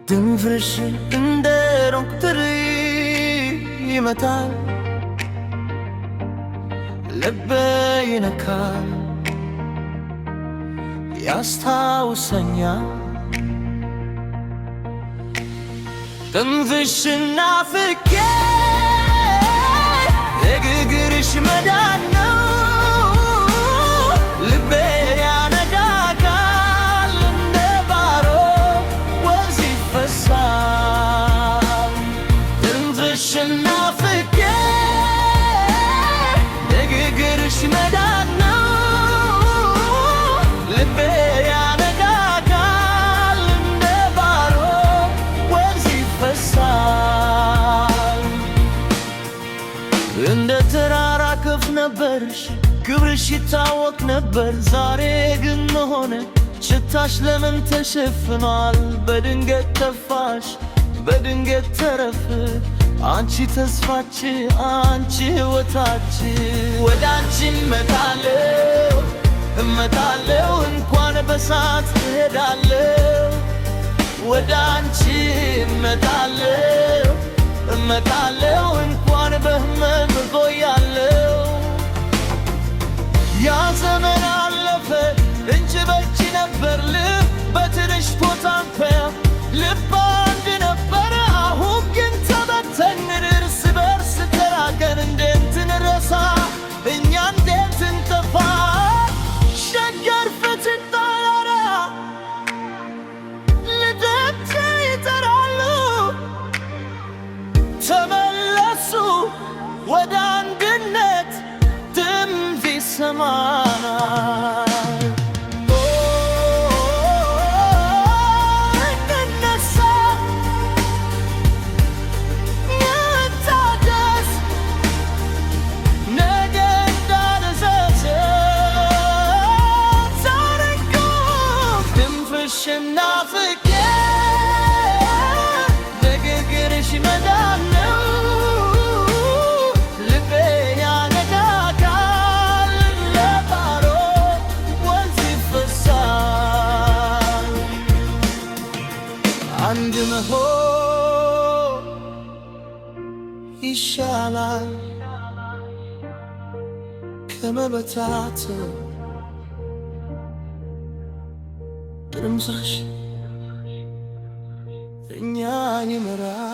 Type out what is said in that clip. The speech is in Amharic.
ድንፍርሽ እንደ ዶክተር ይመታል፣ ልቤ ይነካል፣ ያስታውሰኛል ድንፍርሽ ናፍቄ የግግርሽ መዳን ነው ልቤ ያነጋጋል እንደ ባሮ ወንዝ ይፈሳል ድንፍርሽ ናፍቄ የግግርሽ መዳን ነው ልቤ ያነጋጋል እንደ ባሮ ወንዝ ይፈሳል እንደ ተራራ ከፍ ነበርሽ ክብርሽ ይታወቅ ነበር ዛሬ ግን ሆነ ሽታሽ ለምን ተሸፍኗል በድንገት ጠፋሽ በድንገት ተረፍ አንቺ ተስፋች አንቺ ሕይወታች ወደ አንቺ እመጣለሁ እንኳን በሳት እሄዳለሁ ወደ አንቺ እመጣለሁ እንኳን በህመም እቆያለሁ ያ ዘመን አለፈ እንጂ በእጅ ነበር ልብ በትንሽ ቦታ ልብ አንድ ነበረ አሁን ግን ተበተንን እርስ በርስ ተራቀን እንዴት እንረሳ እኛ እንዴት እንጠፋ ሸገር ፍትህ ጣራ ልደት ይጠራሉ ተመለሱ ወደ አንድነት ድምፅ ይሰማል እንነሳ እንታደስ ነገ እንዳደሰሰ ዛሬ ቁም ድንፍርሽን ናፍቄ ንግግርሽ መዳን ነው ልቤ ያነጋጋል እንደ ባሮ ወንዝ ይፈሳል አንድ መሆን ይሻላል ከመበታተን ድምፅሽ እኛን ይመራል